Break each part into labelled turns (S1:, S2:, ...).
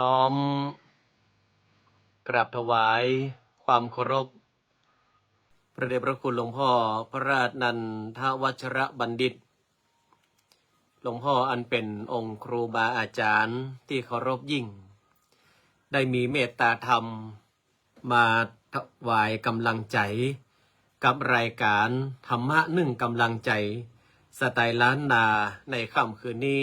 S1: ้อมกราบถวายความเคารพพระเดชพระคุณหลวงพ่อพระราชนันทวัชรบัณฑิตหลวงพ่ออันเป็นองค์ครูบาอาจารย์ที่เคารพยิ่งได้มีเมตตาธรรมมาถวายกำลังใจกับรายการธรรมะหนึ่งกำลังใจสไตล์ล้านนาในค่ำคืนนี้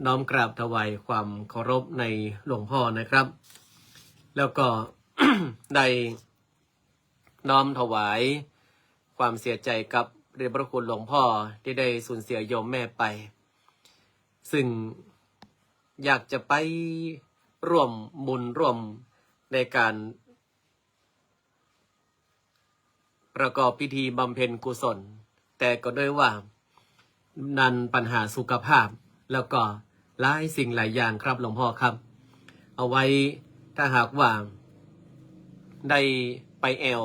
S1: น้อมกราบถวายความเคารพในหลวงพ่อนะครับแล้วก็ ได้น้อมถวายความเสียใจกับพระเดชพระคุณหลวงพ่อที่ได้สูญเสียโยมแม่ไปซึ่งอยากจะไปร่วมบุญร่วมในการประกอบพิธีบำเพ็ญกุศลแต่ก็ด้วยว่านันปัญหาสุขภาพแล้วก็หลายสิ่งหลายอย่างครับหลวงพ่อครับเอาไว้ถ้าหากว่าได้ไปแอล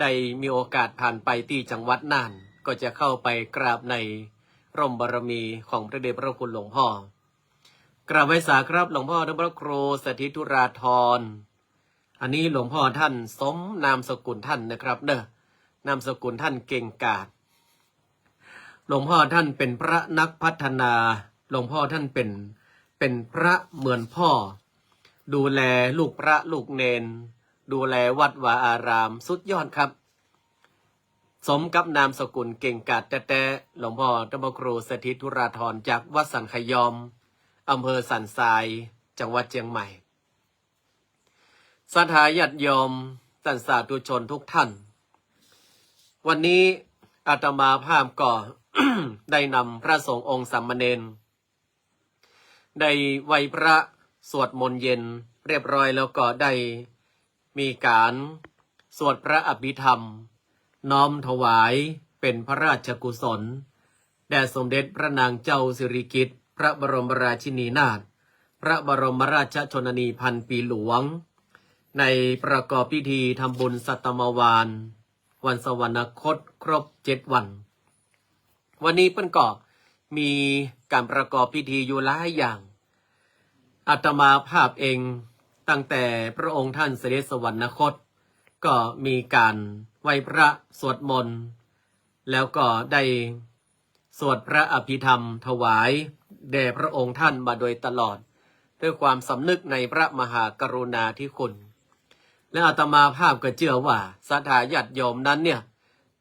S1: ได้มีโอกาสผ่านไปที่จังหวัดน่านก็จะเข้าไปกราบในร่มบารมีของพระเดชพระคุณหลวงพ่อกราบไว้สาครับหลวงพ่อพระครูสถิธุราธรอันนี้หลวงพ่อท่านสมนามสกุลท่านนะครับเด้อนามสกุลท่านเก่งกาจหลวงพ่อท่านเป็นพระนักพัฒนาหลวงพ่อท่านเป็นพระเหมือนพ่อดูแลลูกพระลูกเนนดูแลวัดวาอารามสุดยอดครับสมกับนามสกุลเก่งกาจแต่หลวงพ่อพระครูสถิธุราธรจากวัดสันขยอมอำเภอสันทรายจังหวัดเชียงใหม่ศรัทธาญาติโยมท่านสาธุชนทุกท่านวันนี้อาตมาภาพก็ ได้นำพระสงฆ์องค์สามเณรได้ไหว้พระสวดมนต์เย็นเรียบร้อยแล้วก็ได้มีการสวดพระอภิธรรมน้อมถวายเป็นพระราชกุศล แด่สมเด็จพระนางเจ้าสิริกิติ์พระบรมราชินีนาถพระบรมราชชนนีพันปีหลวงในประกอบพิธีทำบุญสัตมวาลวันสวรรคตครบ7 วันวันนี้เปิ้นก็มีการประกอบพิธีอยู่หลายอย่างอาตมาภาพเองตั้งแต่พระองค์ท่านเสด็จสวรรคตก็มีการไหว้พระสวดมนต์แล้วก็ได้สวดพระอภิธรรมถวายแด่พระองค์ท่านมาโดยตลอดด้วยความสำนึกในพระมหากรุณาธิคุณและอาตมาภาพก็เชื่อว่าศรัทธาญาติโยมนั้นเนี่ย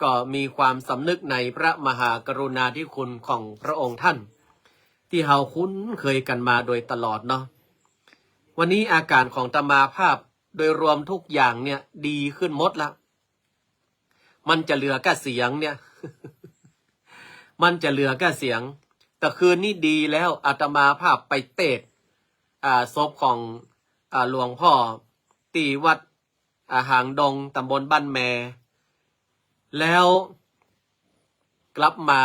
S1: ก็มีความสำนึกในพระมหากรุณาธิคุณของพระองค์ท่านที่เราคุ้นเคยกันมาโดยตลอดเนาะวันนี้อาการของอาตมาภาพโดยรวมทุกอย่างเนี่ยดีขึ้นหมดละมันจะเหลือแค่เสียงเนี่ย มันจะเหลือแค่เสียงแต่คืนนี้ดีแล้วอาตมาภาพไปเตะศพของหลวงพ่อตีวัดหางดงตำบลบ้านแมแล้วกลับมา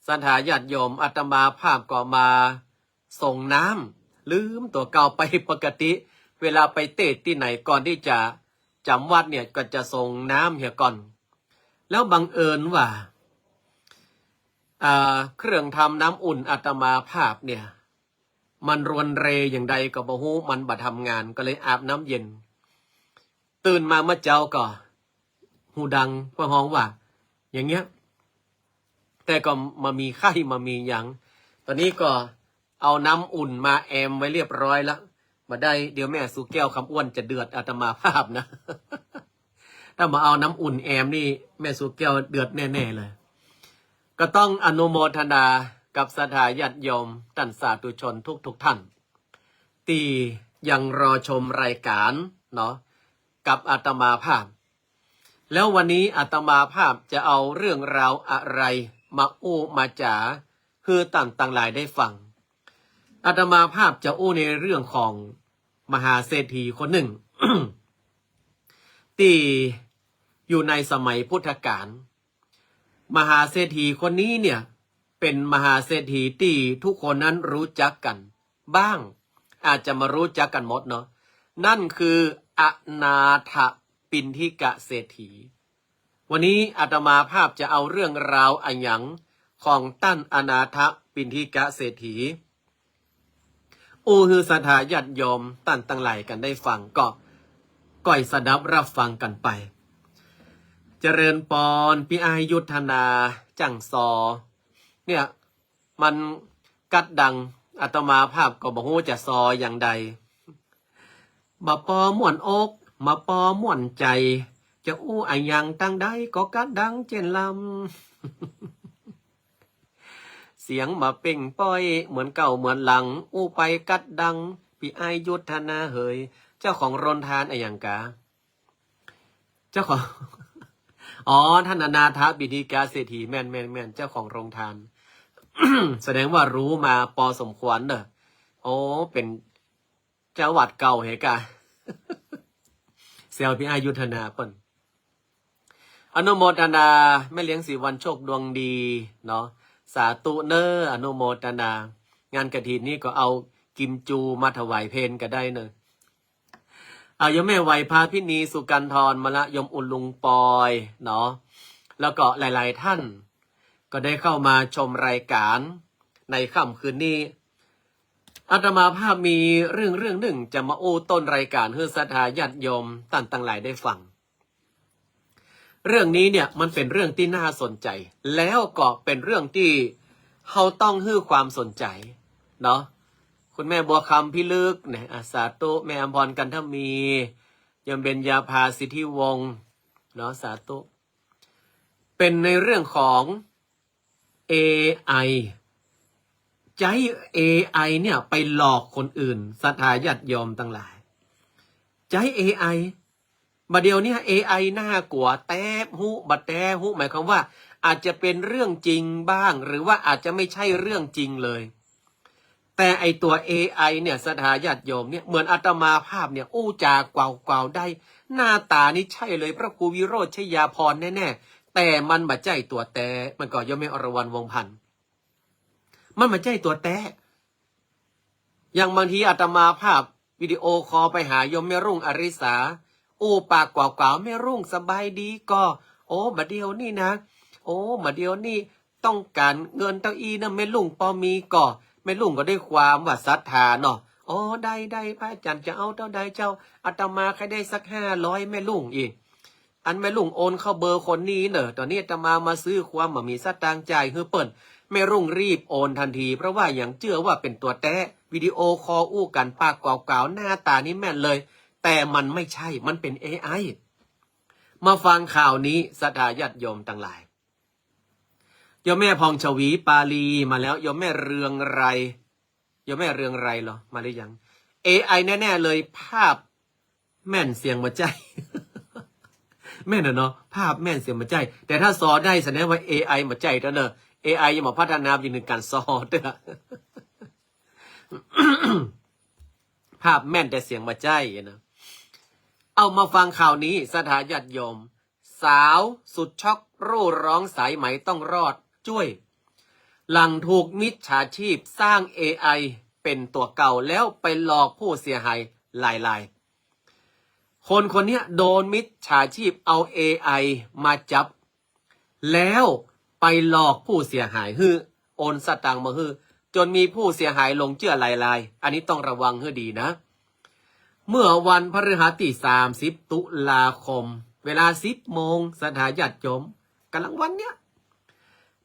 S1: ศรัทธาญาติโยมอาตมาภาพก็มาส่งน้ำลืมตัวเก่าไปปกติเวลาไปเตะที่ไหนก่อนที่จะจำวัดเนี่ยก็จะส่งน้ำเหี่ยก่อนแล้วบังเอิญว่าเครื่องทำน้ำอุ่นอาตมาภาพเนี่ยมันรวนเรอย่างใดก็บ่ฮู้มันบ่ทำงานก็เลยอาบน้ำเย็นตื่นมาเมื่อเจ้าก็หูดังเพื่อห้องว่าอย่างเงี้ยแต่ก็มามีไข้มามีหยังตอนนี้ก็เอาน้ำอุ่นมาแอมไว้เรียบร้อยแล้วมาได้เดี๋ยวแม่สุแก้วคำอ้วนจะเดือดอาตมาภาพนะ ถ้ามาเอาน้ำอุ่นแอมนี่แม่สุแก้วเดือดแน่ๆเลยก็ต้องอนุโมทนากับศรัทธาญาติโยมท่านสาธุชนทุกท่านที่ยังรอชมรายการเนาะกับอาตมาภาพแล้ววันนี้อาตมาภาพจะเอาเรื่องราวอะไรมาอู้มาจ๋าคือต่างๆหลายได้ฟังอาตมาภาพจะอู้ในเรื่องของมหาเศรษฐีคนหนึ่ง ที่อยู่ในสมัยพุทธกาลมหาเศรษฐีคนนี้เนี่ยเป็นมหาเศรษฐีที่ทุกคนนั้นรู้จักกันบ้างอาจจะมารู้จักกันหมดเนาะนั่นคืออนาถปิณฑิกะเศรษฐีวันนี้อาตมาภาพจะเอาเรื่องราวอันหยังของตั้นอนาถปิณฑิกะเศรษฐีฮือศรัทธาญาติโยมตั้นตั้งหลายกันได้ฟังก็ก่อยสดับรับฟังกันไปเจริญปอนพี่อายุทธนาจังซอเนี่ยมันกัดดังอาตมาภาพก็บอกว่าจะซออย่างใดมาปอม่วนอกมาปอม่วนใจจะอู้อันยังตั้งใดก็กัดดังเจนลำเสียงมาเป่งป้อยเหมือนเก่าเหมือนหลังอู้ไปกัดดังพี่อายุทธนาเฮยเจ้าของโรงทานอันยังกาเจ้าของอ๋อท่านอนาถปิณฑิกะเศรษฐีแม่นเจ้าของโรงทาน แสดงว่ารู้มาพอสมควรเนอะโอ้เป็นเจ้าวัดเก่าเหกะ เซลพี่อายุทนาป่นอนุโมทนาแม่เลี้ยงสีวันโชคดวงดีเนาะสาธุเนออนุโมทนางานกฐินนี่ก็เอากิมจูมาถวายเพลก็ได้เนอะยมแม่ไหวพาพินีสุกันทรมาละยมอุ่นลุงปอยเนาะแล้วก็หลายๆท่านก็ได้เข้ามาชมรายการในค่ำคืนนี้อาตมาภาพมีเรื่องหนึ่งจะมาโอ้ต้นรายการเพื่อศรัทธาญาติโยมต่างหลายได้ฟังเรื่องนี้เนี่ยมันเป็นเรื่องที่น่าสนใจแล้วก็เป็นเรื่องที่เขาต้องให้ความสนใจเนาะคุณแม่บัวคำพิลึกเนี่ยสาธุแม่อมพรกันทมียมเบญญาภาสิทธิวงศ์เนาะสาธุเป็นในเรื่องของ AI ใจ AI เนี่ยไปหลอกคนอื่นศรัทธาญาติโยมทั้งหลายใจ AI บัดเดียวนี้ AI น่ากลัวแต้หูบัดแต้หูหมายความว่าอาจจะเป็นเรื่องจริงบ้างหรือว่าอาจจะไม่ใช่เรื่องจริงเลยแต่ไอตัว AI เนี่ยศรัทธาญาติโยมเนี่ยเหมือนอาตมาภาพเนี่ยอู้จากวาวได้หน้าตานี่ใช่เลยพระครูวิโรจน์ชยาพรแน่ๆแต่มันบัดใจตัวแต่มันก็ย่อมไม่อรวรรณวงศ์พันธ์ มันไม่ใช่ตัวแท้อย่างบางทีอาตมาภาพวิดีโอคอลไปหาโยมแม่รุ่งอริสาโอ้ปากกว่าวๆแม่รุ่งสบายดีก็โอ้มาเดียวนี่นะโอ้มาเดียวนี่ต้องการเงินเต้าอีนะแม่ลุงพอมีก็แม่ลุงก็ได้ความว่าศรัทธาเนาะอ๋อได้พระอาจารย์จะเอาเท่าใดเจ้าอาตมาใครได้สัก500แม่ลุงอีกอันแม่ลุงโอนเข้าเบอร์คนนี้เนอะตอนนี้อาตมาซื้อความมีสตางค์จ่ายคือเปิ่นแม่รุ่งรีบโอนทันทีเพราะว่าอย่างเชื่อว่าเป็นตัวแท้วิดีโอคอลอู้กันปากกว่าวๆหน้าตานี่แม่นเลยแต่มันไม่ใช่มันเป็น AI มาฟังข่าวนี้ศรัทธาญาติโยมทั้งหลายโยมแม่พองชวีปาลีมาแล้วโยมแม่เรืองไรโยมแม่เรืองไรเหรอมาหรือยัง AI แน่ๆเลยภาพแม่นเสียงมาใจ แม่นเนาะภาพแม่นเสียงมาใจแต่ถ้าซอได้แสดงว่า AI มาใจเด้อเนอะ AI ยังมาพัฒนาอยู่ในการซอเด้อ ภาพแม่นแต่เสียงมาใจนะเอามาฟังข่าวนี้ศรัทธาญาติโยมสาวสุดช็อกร่ร้องสายไหมต้องรอดช่วยหลังถูกมิจฉาชีพสร้าง AI เป็นตัวเก่าแล้วไปหลอกผู้เสียหายหลายๆคนนี้โดนมิจฉาชีพเอา AI มาจับแล้วไปหลอกผู้เสียหายฮือโอนสตังค์มาฮือจนมีผู้เสียหายลงเชื่อหลายๆอันนี้ต้องระวังให้ดีนะเมื่อวันพฤหัสที่30 ตุลาคมเวลา10 โมงศรัทธาญาติโยมกำลังวันเนี้ย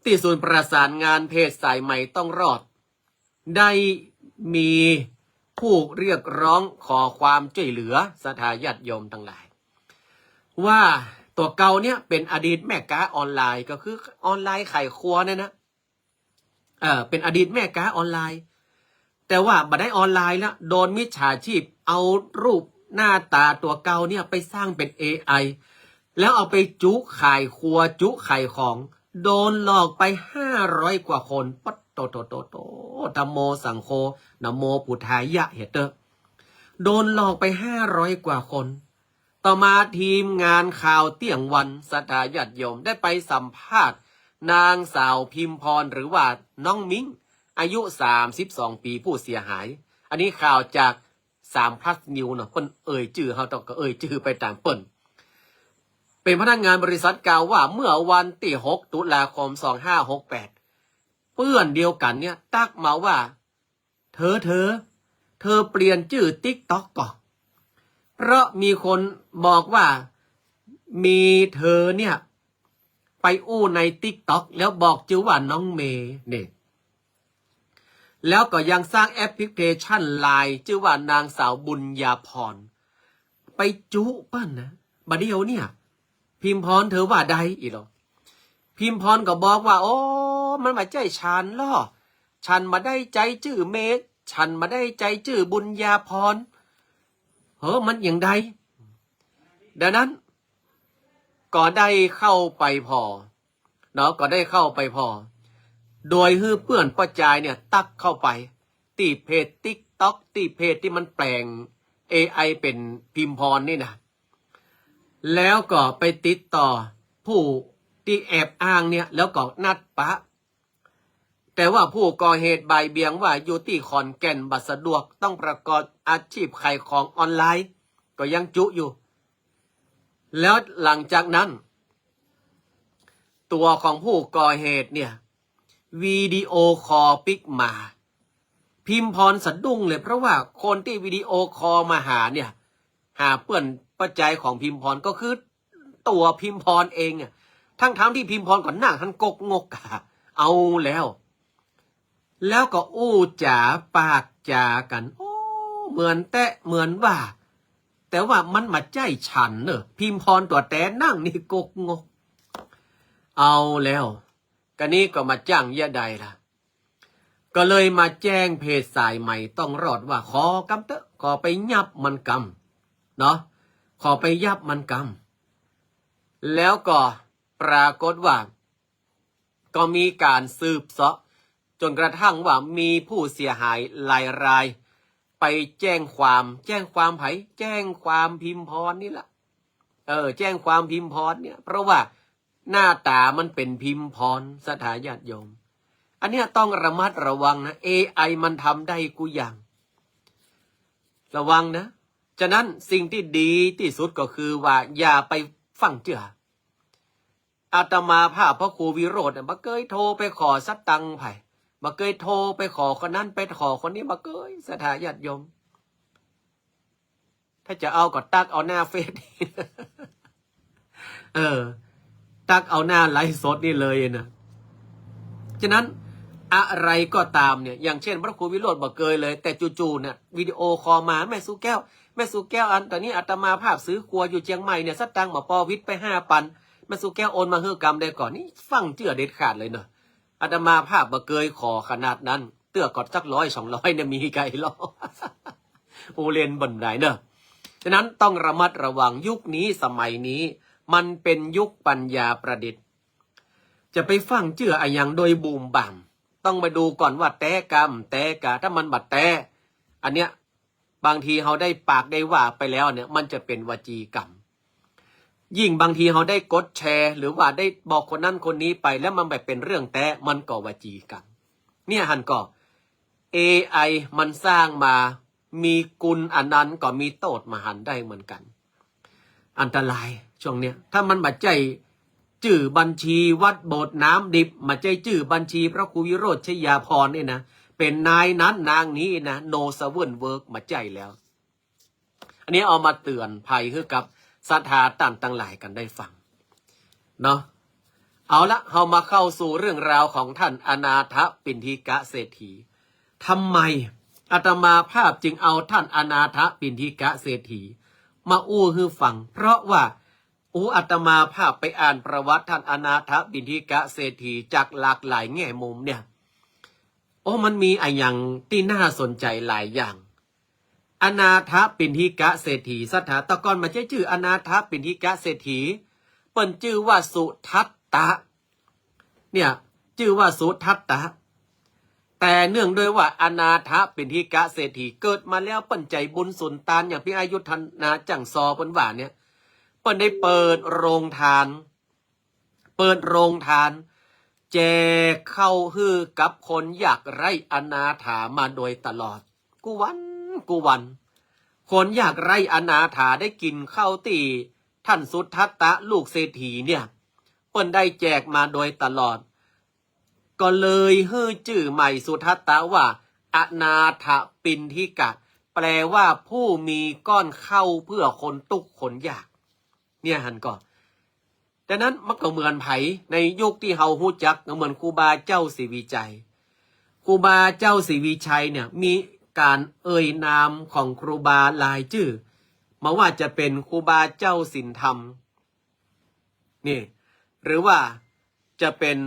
S1: ที่ศูนย์ประสานงานเพจสายใหม่ต้องรอดได้มีผู้เรียกร้องขอความช่วยเหลือศรัทธาญาติโยมทั้งหลายว่าตัวเก่าเนี่ยเป็นอดีตแม่ค้าออนไลน์ก็คือออนไลน์ขายครัวเนี่ยนะเป็นอดีตแม่ค้าออนไลน์แต่ว่าบัดได้ออนไลน์แล้วโดนมิจฉาชีพเอารูปหน้าตาตัวเก่าเนี่ยไปสร้างเป็น AI แล้วเอาไปจุขายครัวจุขายของโดนหลอกไป500 กว่าคนปัดโตธัมโมสังโฆนะโมพุทธายะเหตุโดนหลอกไป500 กว่าคนต่อมาทีมงานข่าวเที่ยงวันศรัทธาญาติโยมได้ไปสัมภาษณ์นางสาวพิมพรหรือว่าน้องมิ้งอายุ32 ปีผู้เสียหายอันนี้ข่าวจาก3 plus New เนาะเปิ้นเอ่ยชื่อเขาต้องก็เอ่ยชื่อไปตามเปิ้นเป็นพนักงานบริษัทกล่าวว่าเมื่อวันที่6 ตุลาคม 2568เพื่อนเดียวกันเนี่ยตักมาว่าเธอเปลี่ยนชื่อ TikTok ก่อนเพราะมีคนบอกว่ามีเธอเนี่ยไปอู้ใน TikTok แล้วบอกชื่อว่าน้องเมย์เนี่ยแล้วก็ยังสร้างแอปพลิเคชันไลน์ชื่อว่านางสาวบุญญาพรไปจุปั้นนะบัดเดียวเนี่ยพิมพรเธอว่าใดอีหรอพิมพรก็บอกว่าโอ้มันมาใจฉันล่อฉันมาได้ใจชื่อเมฆฉันมาได้ใจชื่อบุญญาพรมันอย่างใดดังนั้นก็ได้เข้าไปพอเนาะก็ได้เข้าไปพอโดยฮื้อเพื่อนประจายเนี่ยตักเข้าไปตีเพจ TikTok ตีเพจที่มันแปลง AI เป็นพิมพรนี่นะแล้วก็ไปติดต่อผู้ที่แอบอ้างเนี่ยแล้วก็นัดปะแต่ว่าผู้ก่อเหตุบ่ายเบี่ยงว่าอยู่ที่ขอนแก่นบัดสะดวกต้องประกอบอาชีพขายของออนไลน์ก็ยังจุอยู่แล้วหลังจากนั้นตัวของผู้ก่อเหตุเนี่ยวิดีโอคอลปิกมาพิมพรสะดุ้งเลยเพราะว่าคนที่วิดีโอคอลมาหาเนี่ยหาเพื่อนประจายของพิมพรก็คือตัวพิมพรเองทั้งที่พิมพรก่อนนั่งทันกกงกเอาแล้วก็อู้จ๋าปากจ๋ากันโอ้เหมือนแตะเหมือนว่าแต่ว่ามันมาใจฉันเนอะพิมพรตัวแต่นั่งนี่กกงกเอาแล้วกันนี้ก็มาจ้างยะใดล่ะก็เลยมาแจ้งเพจสายใหม่ต้องรอดว่าขอกำเตอะขอไปยับมันกำเนาะขอไปยับมันกำแล้วก็ปรากฏว่าก็มีการสืบเสาะจนกระทั่งว่ามีผู้เสียหายหลายรายไปแจ้งความไผแจ้งความพิมพรนี่แหละแจ้งความพิมพรเนี่ยเพราะว่าหน้าตามันเป็นพิมพรศรัทธาญาติโยม อันเนี้ยต้องระมัดระวังนะ AI มันทำได้กูอย่างระวังนะฉะนั้นสิ่งที่ดีที่สุดก็คือว่าอย่าไปฟังเจืออาตมาภาพพระครูวิโรจน์บ่เคยโทรไปขอสักตังค์ไผ่บ่เคยโทรไปขอคนนั้นไปขอคนนี้บ่เคยสถาญาติโยมถ้าจะเอาก็ตักเอาหน้าเฟซ ตักเอาหน้าไลฟ์สดนี่เลยนะฉะนั้นอะไรก็ตามเนี่ยอย่างเช่นพระครูวิโรจน์บอกเกยเลยแต่จู่ๆเนี่ยวิดีโอคอลมาแม่สุแก้วแม่สุแก้วอันตอนนี้อาตมาภาพซื้อครัวอยู่เชียงใหม่เนี่ยสักตังค์หมอปอวิทย์ไป5,000แม่สุแก้วโอนมาเฮือกรรมได้ก่อนนี่ฟังเจือเด็ดขาดเลยเนอะอาตมาภาพบอกเกยขอขนาดนั้นเตื้อกอดสัก100-200เนี่ยมีไกลหรอ โอเรียนบ่นได้เนอะฉะนั้นต้องระมัดระวังยุคนี้สมัยนี้มันเป็นยุคปัญญาประดิษฐ์จะไปฟังเจืออะไรอย่างโดยบูมบ่ามต้องมาดูก่อนว่าแต่กรรมแต่กะถ้ามันบัดแต่อันเนี้ยบางทีเขาได้ปากได้ว่าไปแล้วเนี่ยมันจะเป็นวจีกรรมยิ่งบางทีเขาได้กดแชร์หรือว่าได้บอกคนนั้นคนนี้ไปแล้วมันแบบเป็นเรื่องแต่มันก็วจีกรรมเนี่ยหันก็ AI มันสร้างมามีกุลอันนั้นก็มีโทษมหันต์ได้เหมือนกันอันตรายช่วงเนี้ยถ้ามันบัดใจจื่อบัญชีวัดโบสถ์น้ำดิบมาใจจื่อบัญชีพระครูวิโรจน์ชยาพรเนี่ยนะเป็นนายนั้นนางนี้นะโนเซเว่นเวิร์กมาใจแล้วอันนี้เอามาเตือนภัยคือกับศรัทธาต่างหลายกันได้ฟังเนาะเอาละเรามาเข้าสู่เรื่องราวของท่านอนาถปิณฑิกะเศรษฐีทำไมอาตมาภาพจึงเอาท่านอนาถปิณฑิกะเศรษฐีมาอู้ให้ฟังเพราะว่าอาตมาภาพไปอ่านประวัติท่านอนาถปิณฑิกะเศรษฐีจากหลากหลายแง่มุมเนี่ยมันมีอะไรอย่างที่น่าสนใจหลายอย่างอนาถปิณฑิกะเศรษฐีสถาตะกอนมาใช้ชื่ออนาถปิณฑิกะเศรษฐีเปิ้นชื่อว่าสุทัตตะเนี่ยชื่อว่าสุทัตตะแต่เนื่องด้วยว่าอนาถปิณฑิกะเศรษฐีเกิดมาแล้วเปิ้นใจบุญสุนทานอย่างพี่อายุทันนาจังซอเปิ้นว่าเนี่ยเปิ้นได้เปิดโรงทานแจกเข้าฮือกับคนอยากไร่อนาถามาโดยตลอดกูวันคนอยากไร่อนาถาได้กินข้าวตีท่านสุทัตตะลูกเศรษฐีเนี่ยเปิ้นได้แจกมาโดยตลอดก็เลยฮือชื่อใหม่สุทัตตะว่าอนาถปิณฑิกะแปลว่าผู้มีก้อนเข้าเพื่อคนทุกข์คนยากเนี่ยหันก่อนดังนั้นมันก็เหมือนไผในยุคที่เฮาฮู้จักก็เหมือนครูบาเจ้าศรีวิชัยครูบาเจ้าศรีวิชัยเนี่ยมีการเอ่ยนามของครูบาหลายชื่อมาว่าจะเป็นครูบาเจ้าสินธรรมนี่หรือว่าจะเป็น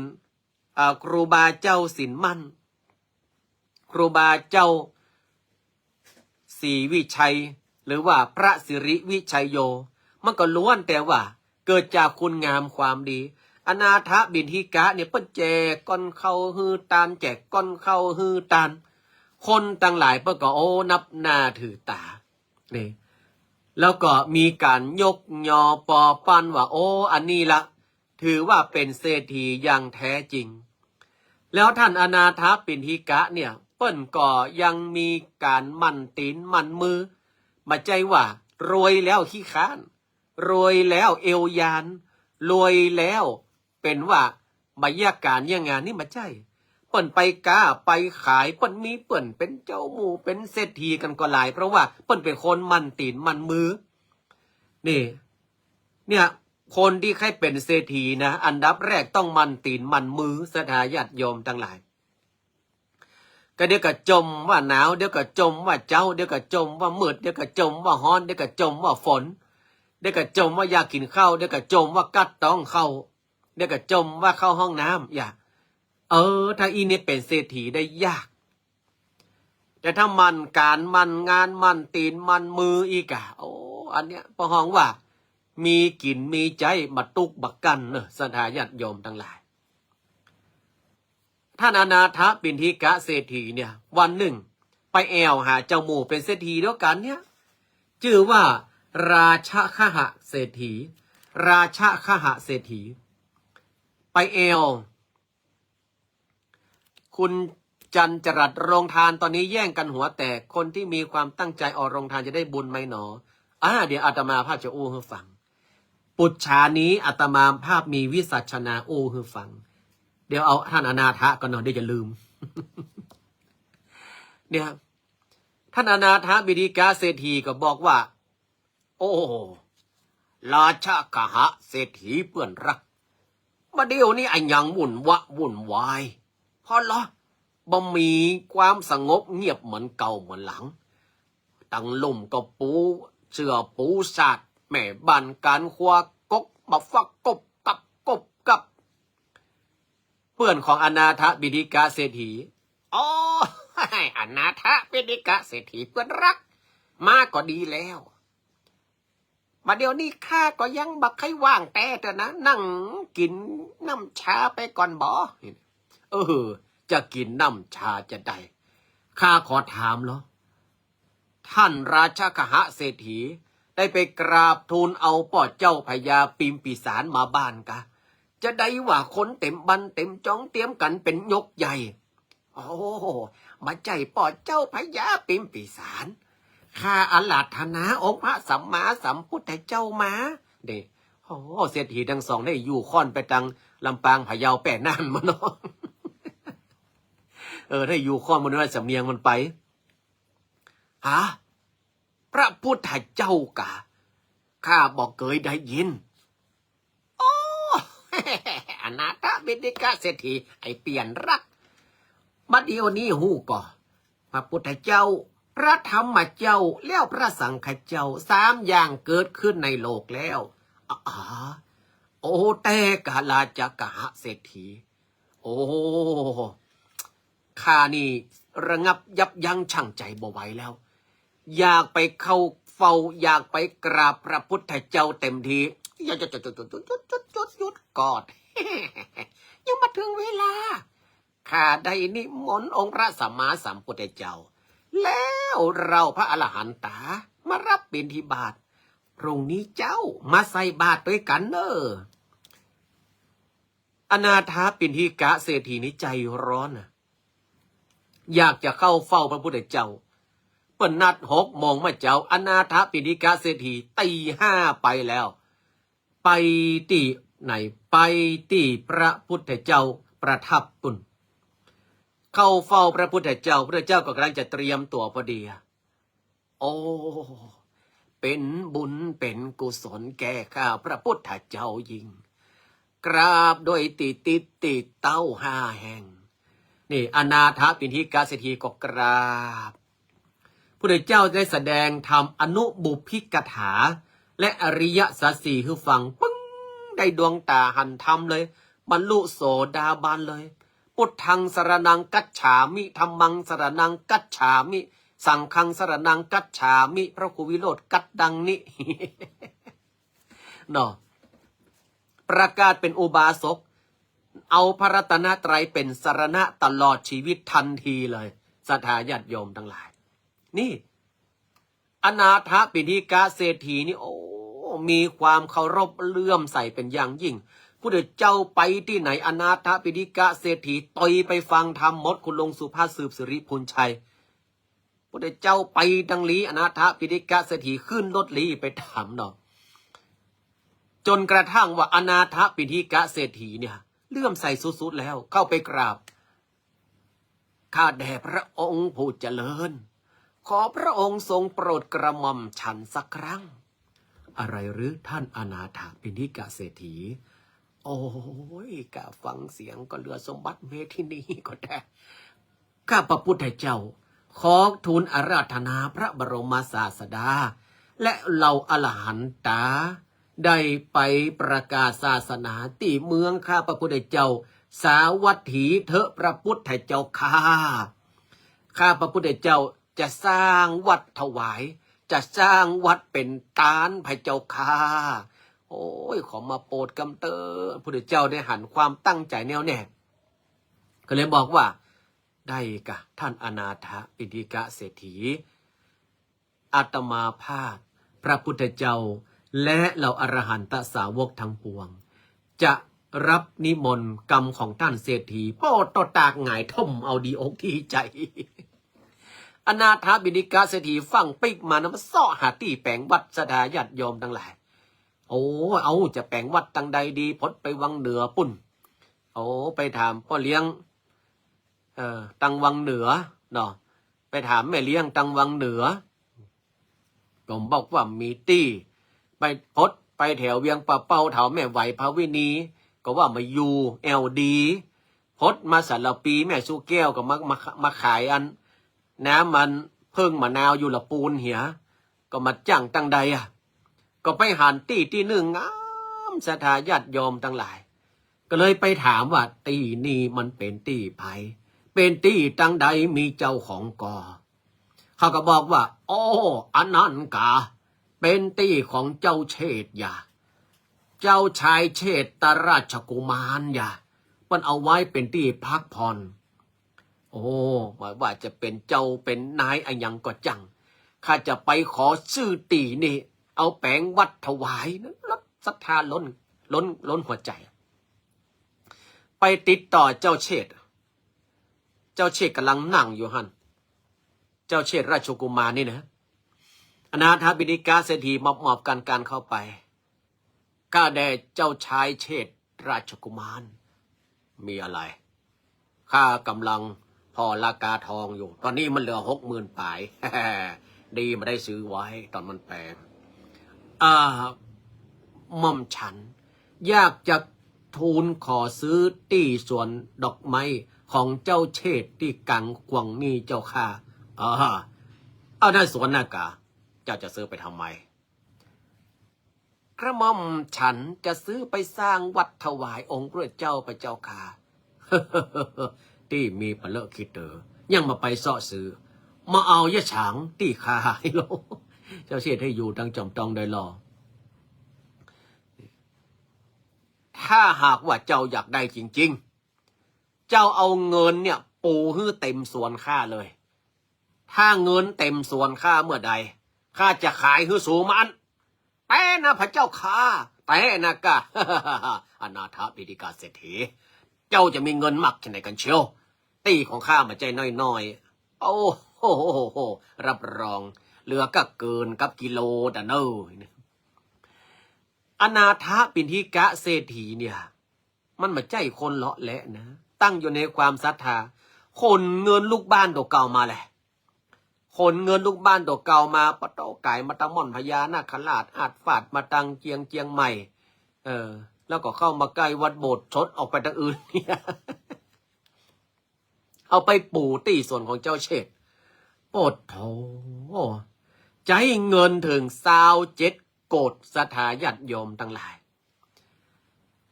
S1: ครูบาเจ้าสินมั่นครูบาเจ้าศรีวิชัยหรือว่าพระสิริวิชัยโยมันก็ล้วนแต่ว่าเกิดจากคุณงามความดีอนาถบิณฑิกะเนี่ยเปิ้นแจกก้อนเข้าฮือตานแจกก้อนเข้าฮือตานคนต่างหลายเปิ้นก็นับหน้าถือตานี่แล้วก็มีการยกยอปอปั้นว่าอันนี้ละถือว่าเป็นเศรษฐีอย่างแท้จริงแล้วท่านอนาถปิณฑิกะเนี่ยเปิ้นก็ยังมีการมั่นตีนมั่นมือมาใจว่ารวยแล้วขี้ค้านรวยแล้วเอวยานรวยแล้วเป็นว่าบรรยากาศยังงานนี่มาใจเปิ้นไปก้าไปขายเปิ้นมีเปิ้นเป็นเจ้าหมู่เป็นเศรษฐีกันก็หลายเพราะว่าเปิ้นเป็นคนมั่นตีนมั่นมือนี่เนี่ยคนที่ใครเป็นเศรษฐีนะอันดับแรกต้องมั่นตีนมั่นมือสถาญาติโยมทั้งหลายก็เดี๋ยวก็จมว่าหนาวเดี๋ยวก็จมว่าเจ้าเดี๋ยวก็จมว่ามืดเดี๋ยวก็จมว่าฮ้อนเดี๋ยวก็จมว่าฝนเดี๋ยวก็จมว่าอยากกินข้าวเดี๋ยวก็จมว่ากัดต้องเข้าเดี๋ยวก็จมว่าเข้าห้องน้ำอย่าถ้าอีนี่เป็นเศรษฐีได้ยากแต่ถ้ามันการมันงานมันตีนมันมืออีกอะอันเนี้ยพอห้องว่ามีกินมีใจมาตุกบักกันเนอะสถาญาติโยมทั้งหลายท่านอนาถปิณฑิกะเศรษฐีเนี่ยวันหนึ่งไปแอวหาเจ้าหมู่เป็นเศรษฐีด้วยกันเนี่ยชื่อว่าราชคหะเศรษฐีราชคหะเศรษฐีไปแอว คุณจันจรัสโรงทานตอนนี้แย่งกันหัวแตกคนที่มีความตั้งใจออกโรงทานจะได้บุญไหมหนอเดี๋ยวอาตมาภาพจะอู้ให้ฟังปุจฉานี้อาตมาภาพมีวิสัชนาอู้ให้ฟังเดี๋ยวเอาท่านอนาถก่อนหน่อยเดี๋ยวจะลืม เนี่ยท่านอนาถบิดิกาเศรษฐีก็บอกว่าโอ้ราชกหะเศรษฐีเปื่อนรักมาเดี๋ยวนี้ไอ้ยังวุ่นวายพอเหรอบ่มีความสงบเงียบเหมือนเก่าเหมือนหลังตั้งลุ่มก็ปูเชื่อปูสาดแม่บ้านการคว้ากกมาฟักกบกับเพื่อนของอนาถบิดิกาเศรษฐีอ๋ออนาถบิดิกาเศรษฐีเพื่อนรักมาก็ดีแล้วมาเดี๋ยวนี้ข้าก็ยังบักให้ว่างแต่นะนั่งกินน้ำชาไปก่อนบ่จะกินน้ำชาจะได้ข้าขอถามเหรอท่านราชกหะเศรษฐีได้ไปกราบทูลเอาป่อเจ้าพญาปิมปิสารมาบ้านกะจะได้ว่าคนเต็มบันเต็มจ้องเตรียมกันเป็นยกใหญ่โอ้มาใจป่อเจ้าพญาปิมปิสารข้าอาราธนาองค์พระสัมมาสัมพุทธเจ้ามาเด้เศรษฐีทั้งสองได้อยู่ค่อนไปตังลำปางพะเยาแปะน่านมาเนาะได้อยู่ค่อนมันได้สำเนียงมันไปพระพุทธเจ้ากะข้าบอกเคยได้ยินอนาถบิณฑิกาเศรษฐีไอเปลี่ยนรักบัดเดี๋ยวนี้ฮู้ก่อพระพุทธเจ้าพระธรรมเจ้าแล้วพระสังฆเจ้า3อย่างเกิดขึ้นในโลกแล้วแต่กาลาจักหะเศรษฐีข้านี่ระงับยับยั้งชั่งใจบ่ไหวแล้วอยากไปเข้าเฝ้าอยากไปกราบพระพุทธเจ้าเต็มทีอย่าหยุดกอด ยังมาถึงเวลาข้าได้นิมนต์องค์พระสัมมาสัมพุทธเจ้าแล้วเราพระอรหันตามารับบิณฑบาตพรุ่งนี้เจ้ามาใส่บาตรด้วยกันเนอะอนาถบิณฑิกาเศรษฐีนี้ใจร้อนอยากจะเข้าเฝ้าพระพุทธเจ้าเปิดนัด6 โมงมาเจ้าอนาถบิณฑิกาเศรษฐีตี 5ไปแล้วไปที่ไหนไปที่พระพุทธเจ้าประทับตุนเข้าเฝ้าพระพุทธเจ้าพระเจ้าก็กำลังจะเตรียมตัวพอดีเป็นบุญเป็นกุศลแก่ข้าพระพุทธเจ้ายิ่งกราบโดยติดเต้า5 แห่งนี่อนาถบิณฑิกาเศรษฐีก็กราบพระเจ้าได้แสดงธรรมอนุบุพพิกถาและอริยสัจ 4คือฟังปึ้งได้ดวงตาหันธรรมเลยบรรลุโสดาบันเลยพุทธังสรณังกัจฉามิธัมมังสรณังกัจฉามิสังฆังสรณังกัจฉามิพระครูวิโรธกัดดังนี้ เนาะประกาศเป็นอุบาสกเอาพระรัตนตรัยเป็นสรณะตลอดชีวิตทันทีเลยศรัทธาญาติโยมทั้งหลายนี่อนาถบิณฑิกาเศรษฐีนี่มีความเคารพเลื่อมใสเป็นอย่างยิ่งพุทธเจ้าไปที่ไหนอนาถบิณฑิกาเศรษฐีต่อยไปฟังธรรมมดคุณลงสุภาพสืบสิริพูนชัยพุทธเจ้าไปดังลีอนาถบิณฑิกาเศรษฐีขึ้นรถลีไปถามเนาะจนกระทั่งว่าอนาถบิณฑิกาเศรษฐีเนี่ยเลื่อมใสสุดๆแล้วเข้าไปกราบข้าแด่พระองค์ผู้เจริญขอพระองค์ทรงโปรดกระหม่อมฉันสักครั้งอะไรหรือท่านอนาถบิณฑิกาเศรษฐีกะฟังเสียงก็เหลือสมบัติเมธินีก็ได้ข้าพระพุทธเจ้าขอทูลอาราธนาพระบรมศาสดาและเหล่าอรหันตาได้ไปประกาศศาสนาที่เมืองข้าพระพุทธเจ้าสาวัตถีเถอะพระพุทธเจ้าข้าพระพุทธเจ้าจะสร้างวัดถวายจะสร้างวัดเป็นตานพระเจ้าข้าขอมาโปรดกำเตอพระพุทธเจ้าได้หันความตั้งใจแน่วแน่ก็เลยบอกว่าได้กะท่านอนาถบิณฑิกาเศรษฐีอาตมาภาพพระพุทธเจ้าและเหล่าอรหันตสาวกทั้งปวงจะ รับนิมนต์กรรมของท่านเศรษฐีโปตตากหงายท่มเอาดีอกดีใจอนาถบิณฑิกาเศรษฐีฟังปิกมานะมาซ้อหาที่แปลงวัดสดาญาติโยมทั้งหลายโอ้เอาจะแปลงวัดตั้งใดดีพดไปวังเหนือปุ่นโอ้ไปถามพ่อเลี้ยงตังวังเหนือเนาะไปถามแม่เลี้ยงตังวังเหนือผมบอกว่ามีตี้ไปพดไปแถวเวียงป่าเป้าแถวแม่ไหวพระวินีก็ว่ามาอยู่LDพดมาสารปีแม่ชูแก้วก็มาขายอันน้ำมันเพิ่งมะนาวอยู่ละปูนเหียก็มาจ้างตั้งใดก็ไปหันตี้หนึ่งงามสถาญาติโยมทั้งหลายก็เลยไปถามว่าตี้นี่มันเป็นตี้ไผเป็นตี้ตั้งใดมีเจ้าของก่อเขาก็บอกว่าโอ้อันนั้นกะเป็นตี้ของเจ้าเชษอย่าเจ้าชายเชษตราชกุมารอย่ามันเอาไว้เป็นตี้พักผ่อนโอ้ว่าจะเป็นเจ้าเป็นนายอันยังก็จังข้าจะไปขอซื้อตีนี่เอาแปลงวัดถวายนะรับศรัทธาล้นหัวใจไปติดต่อเจ้าเชษกำลังนั่งอยู่หันเจ้าเชษราชกุมารนี่นะอนาถบิณฑิกาเศรษฐีมอบกันการเข้าไปข้าแด่เจ้าชายเชษราชกุมารมีอะไรข้ากำลังพอราคาทองอยู่ตอนนี้มันเหลือ60,000 ปลาย ดีมาได้ซื้อไว้ตอนมันแพงหม่อมฉันอยากจะทูลขอซื้อที่สวนดอกไม้ของเจ้าเชษที่กังกวางนี่เจ้าค่ะเอาได้สวนนากาเจ้าจะซื้อไปทำไมกระหม่อมฉันจะซื้อไปสร้างวัดถวายองค์พระเจ้าไปเจ้าค่ะ ที่มีปะเลอะคิดยังมาไปซ่อซื้อมาเอายะฉางที่ขายโลเจ้าเชษให้อยู่ดังจอมตองได้รอถ้าหากว่าเจ้าอยากได้จริงๆเจ้าเอาเงินเนี่ยปูให้เต็มส่วนข้าเลยถ้าเงินเต็มส่วนข้าเมื่อใดข้าจะขายให้สูมันแต่นะพระเจ้าข้าแต่นะกะ อนาถบิณฑิกาเศรษฐีเจ้าจะมีเงินมักแค่ไหนกันเชียวตีของข้ามาใจน้อยๆโอ้โหรับรองเหลือก็เกินกับกิโลดะเนออนาถบิณฑิกะเศรษฐีเนี่ยมันมาใจคนเลาะแหละนะตั้งอยู่ในความศรัทธาคนเงินลูกบ้านตัวเก่ามาแหละคนเงินลูกบ้านตัวเก่ามาปะโตไก่มาตังม่อนพญานาคราชอาจฝาดมาตังเจียงใหม่แล้วก็เข้ามาใกล้วัดโบสถ์ชดออกไปทางอื่นเนี่ย เอาไปปู่ตีส่วนของเจ้าเชษโปดโถใจเงินถึง27 โกฏสถาญาติโยมทั้งหลาย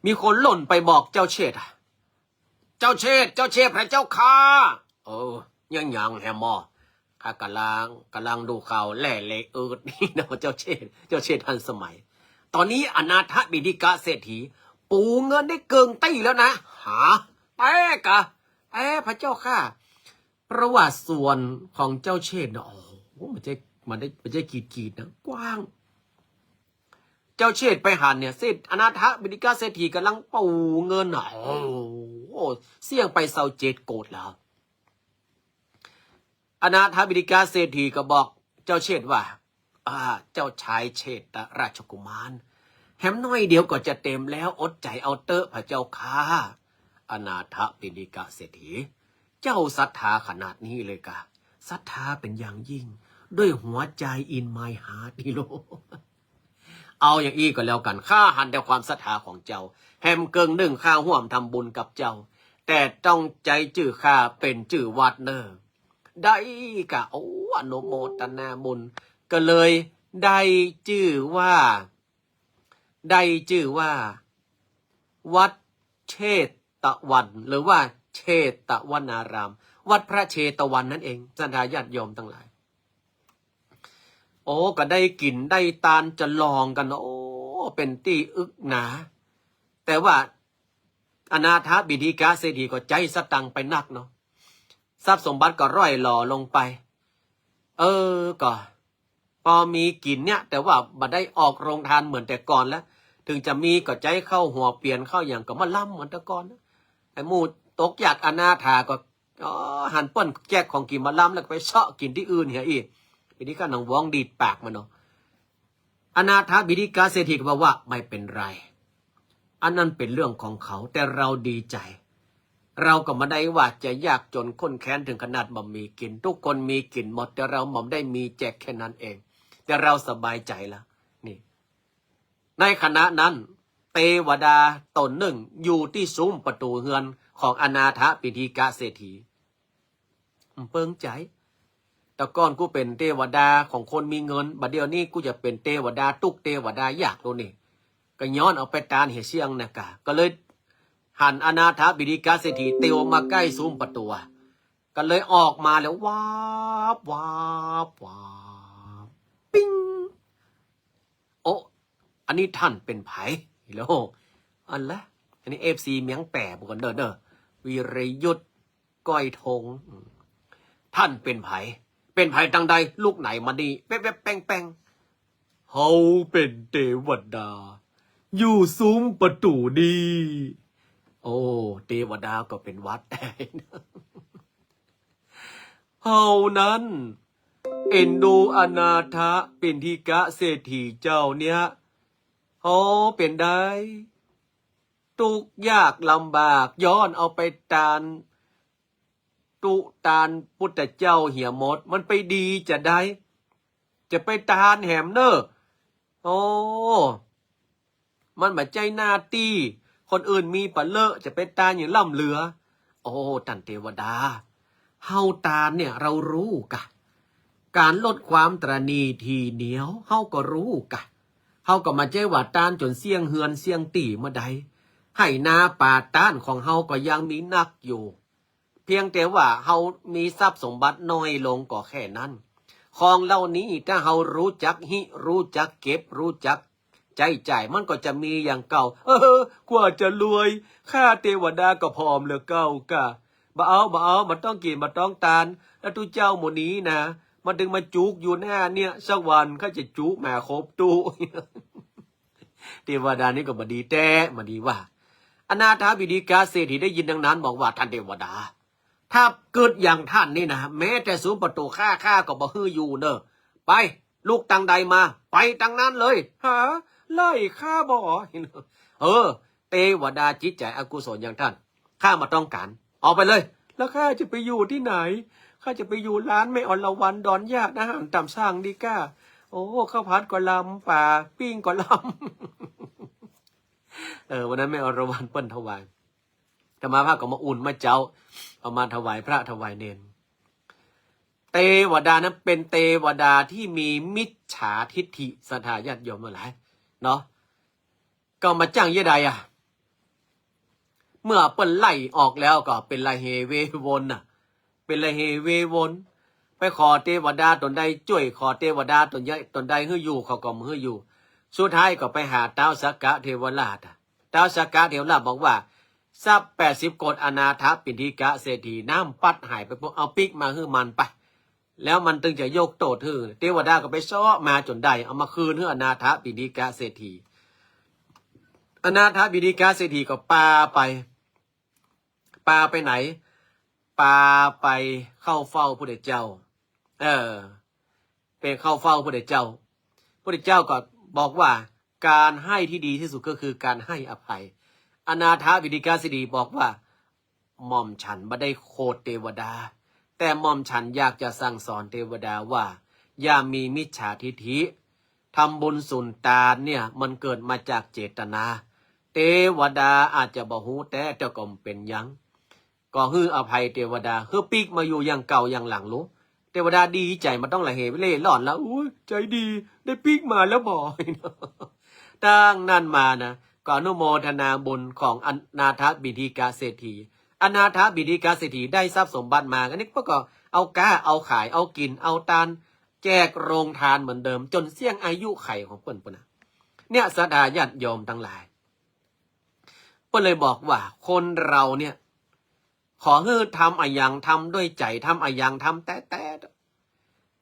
S1: มีคนหล่นไปบอกเจ้าเชษเจ้าเชษพระเจ้าข้ายังแฮมอข้ากำลังดูข่าวแหล่เละนี่นะเจ้าเชษทันสมัยตอนนี้อนาถบิณฑิกะเศรษฐีปูเงินได้เกินตี้แล้วนะหาพระเจ้าข้าเพราะว่าส่วนของเจ้าเชษนะมันจะกีดนะกว้างเจ้าเชษไปหันเนี่ยเศรษฐอนาถบิณฑิกะเศรษฐีกำลังปูเงินเสี่ยงไป27 โกฏแล้วอนาถบิณฑิกะเศรษฐีก็บอกเจ้าเชษว่าเจ้าชายเชษฐราชกุมารแฮมน้อยเดียวก็จะเต็มแล้วอดใจเอาเตอะพระเจ้าค่ะอนาถบิณฑิกะเศรษฐีเจ้าศรัทธาขนาดนี้เลยกะศรัทธาเป็นอย่างยิ่งด้วยหัวใจอินไมฮาร์ดนี่โลเอาอย่างอี้ก็แล้วกันข้าหันแต่ความศรัทธาของเจ้าแฮมเกิงหนึ่งข้าห่วมทำบุญกับเจ้าแต่ต้องใจจื่อข้าเป็นจื่อวัดเนอได้กะอนุโมทนาบุญก็เลยได้ชื่อว่าวัดเชตวันหรือว่าเชตวนารามวัดพระเชตวันนั่นเองศรัทธาญาติโยมทั้งหลายก็ได้กินได้ตานจะลองกันเป็นที่อึกหนาแต่ว่าอนาถบิณฑิกะเศรษฐีก็ใจสตังไปนักเนาะทรัพย์สมบัติก็ร่อยหล่อลงไปก็พอมีกินเนี่ยแต่ว่าบ่ได้ออกโรงทานเหมือนแต่ก่อนแล้ว ถึงจะมีก็ใจเข้าหัวเปลี่ยนเข้าอย่างก็มาล่ำเหมือนตะกอนไอ้หมูตกอยากอนาถาก็หันเปิ้นแจกของกินมาล่ำแล้วก็ไปเชาะกินที่อื่นเหียอีกทีนี้ก็หนังวองดีดปากมันเนาะอนาถบิณฑิกาเศรษฐีก็บอกว่าไม่เป็นไรอันนั้นเป็นเรื่องของเขาแต่เราดีใจเราก็มาได้ว่าจะยากจนข้นแค้นถึงขนาดบ่มีกินทุกคนมีกินหมดแต่เราหม่อมได้มีแจกแค่นั้นเองแต่เราสบายใจแล้วนี่ในขณะนั้นเทวดาตนหนึ่งอยู่ที่ซุ้มประตูเฮือนของอนาถบิณฑิกาเศรษฐีเปิงใจแต่ก่อนกูเป็นเทวดาของคนมีเงินบัดเดี๋ยวนี้กูจะเป็นเทวดาตุกเทวดาอยากตัวนี่ก็ย้อนเอาไปตานเหเสียงนะกะก็เลยหันอนาถบิณฑิกาเศรษฐีเตียวมาใกล้ซุ้มประตูก็เลยออกมาแล้ววาบวาบวาบปิ้งโอ้อันนี้ท่านเป็นไผแล้วอันละอันนี้FCเมียงแปะบุกันเด้อวีรยุทธก้อยทงท่านเป็นไผเป็นไผตังใดลูกไหนมาดีแป๊บแป้งเฮาเป็นเทวดาอยู่ซุ้มประตูดีโอ้เทวดาก็เป็นวัดเฮานั้นเอ็นดูอนาถบิณฑิกาเศรษฐีเจ้าเนี่ยเฮาเป็นได้ทุกยากลำบากย้อนเอาไปตานตุตานพุทธเจ้าเหี่ยหมดมันไปดีจะได้จะไปตานแหมเนอโอ้มันมาใจหน้าตีคนอื่นมีปะเลอะจะไปตานอย่างล่ำเหลือโอ้ท่านเทวดาเฮาตานเนี่ยเรารู้กะการลดความตระหนี่ทีเหนียวเฮาก็รู้กะเฮาก็มาใจว่าตานจนเสี่ยงเฮือนเสี่ยงตีเมื่อใดให้นาป่าตานของเฮาก็ยังมีนักอยู่เพียงแต่ว่าเฮามีทรัพย์สมบัติน้อยลงก็แค่นั้นของเหล่านี้ถ้าเฮารู้จักรู้จักเก็บรู้จักใจจ่ายมันก็จะมีอย่างเก่ากว่าจะรวยข้าเทวดาก็พร้อมเหลือเก่ากะบ่เอามันต้องกินมันต้องตานแล้วทุเจ้าหมู่นี้นะมันถึงมาจุกอยู่หน้าเนี่ยสักวันข้าจะจุกแม่ครบตู้เทวดานี่ก็บ่ดีแต่มาดีว่าอนาถบิณฑิกาเศรษฐีได้ยินดังนั้นบอกว่าท่านเทวดาถ้าเกิดอย่างท่านนี่นะแม้แต่ซุ้มประตูข้าก็บ่ฮื้ออยู่เนอะไปลูกตังใดมาไปตังนั้นเลยหาไล่ข้าบ่เทวดาจิตใจอกุศลอย่างท่านข้ามาต้องการเอาไปเลยแล้วข้าจะไปอยู่ที่ไหนข้าจะไปอยู่ร้านแม่อรวรรณดอนญาติอาหารตามสั่งดีก้าโอ้ข้าวผัดก็ลำป่าปิ้งก็ลำวันนั้นแม่อรวรรณเปิ้นถวายธรรมาภาคก็มาอุ่นมาเจ้าเอามาถวายพระถวายเนรเทวดานั้นเป็นเทวดาที่มีมิจฉาทิฏฐิศรัทธาญาติโยมเมื่อไหร่เนาะก็มาจ้างเยใดเมื่อเปิ้นไล่ออกแล้วก็เป็นละเฮเววนเป็นละเฮเววนไปขอเทวดาตนใดช่วยขอเทวดาตนใดฮื้ออยู่เขาก็ฮื้ออยู่สุดท้ายก็ไปหาท้าวสักกะเทวราชท้าวสักกะเทวราชบอกว่าทรัพย์80 กฏอนาถบิณฑิกาเศรษฐีน้ำปัดหายไปพวกเอาปิกมาฮื้อมันไปแล้วมันตึงจะโยกโตทื่อเทวดาก็ไปซ้อมาจนได้เอามาคืนให้อนาถบิณฑิกาเศรษฐีอนาถบิณฑิกาเศรษฐีก็ปาไปไหนปาไปเข้าเฝ้าพระเจ้าเป็นเข้าเฝ้าพระเจ้าพระเจ้าก็บอกว่าการให้ที่ดีที่สุดก็คือการให้อภัยอนาถบิณฑิกาเศรษฐีบอกว่าหม่อมฉันไม่ได้โคดเทวดาแต่หม่อมฉันอยากจะสั่งสอนเทวดาว่าอย่ามีมิจฉาทิฐิทำบุญสุนทานเนี่ยมันเกิดมาจากเจตนาเทวดาอาจจะบ่ฮู้แต่เจ้าก็เป็นยังก็ฮื้ออภัยเทวดาฮื้อปีกมาอยู่อย่างเก่าอย่างหลังรู้เทวดาดีใจมันต้องละเหไปเล่หล่อนแล้วอุ้ยใจดีได้ปีกมาแล้วบ่อยตั้งนั่นมานะก็อนุโมทนาบุญของอนาถบิณฑิกาเศรษฐีอนาถบิณฑิกาเศรษฐีได้ทรัพย์สมบัติมาอันนี้พวกก็เอาก้าเอาขายเอากินเอาตานแจกโรงทานเหมือนเดิมจนเสี่ยงอายุไขของเปิ้นปุ่นนะเนี่ยศรัทธาญาติโยมทั้งหลายเปิ้นเลยบอกว่าคนเราเนี่ยขอให้ทำอย่างทำด้วยใจทำอย่างทำแต่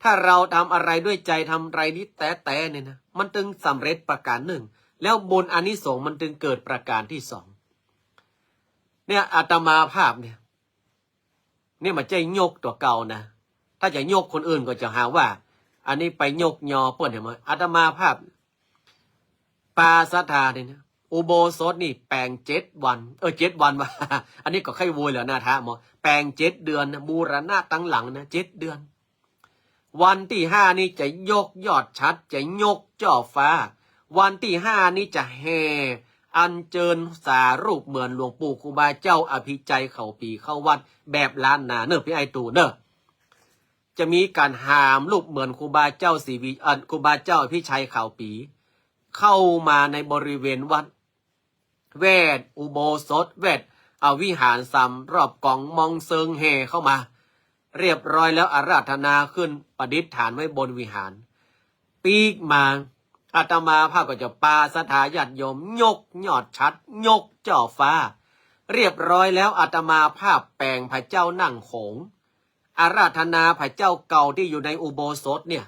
S1: ถ้าเราทำอะไรด้วยใจทำอะไรนิดแต่เนี่ยนะมันตึงสำเร็จประการหนึ่ง แล้วบุญอานิสงส์มันจึงเกิดประการที่สองเนี่ยอาตมาภาพเนี่ยมันจะยกตัวเก่านะถ้าจะยกคนอื่นก็จะหาว่าอันนี้ไปยกยอเปิ้นเห็นไหมอาตมาภาพปาสัทธาเนี่ยอุโบสถนี่แปลง7 วัน7 วันว่ะ อันนี้ก็ค่อยโวยแล้วนะท่าหมอแปลง7 เดือนนะบูรณะตั้งหลังนะ7 เดือนวันที่5นี่จะยกยอดชัดจะยกจ่อฟ้าวันที่5นี่จะแห่อัญเชิญสารูปเหมือนหลวงปู่ครูบาเจ้าอภิใจยเข้าปีเข้าวัดแบบล้านนาเนอะพี่ไอตูเนอะจะมีการหามรูปเหมือนครูบาเจ้าศรีวิครูบาเจ้าอภิชัยเข้าปีเข้ามาในบริเวณวัดเวทอุโบสถเวทเอาวิหารซ้ำรอบกองมองเซิงแห่เข้ามาเรียบร้อยแล้วอาราธนาขึ้นประดิษฐานไว้บนวิหารปีกมาอาตมาภาพก็จะปาสถาญาติโยมยกยอดชัดยกจ่อฟ้าเรียบร้อยแล้วอาตมาภาพแปลงพระเจ้านั่งโขงอาราธนาพระเจ้าเก่าที่อยู่ในอุโบสถเนี่ย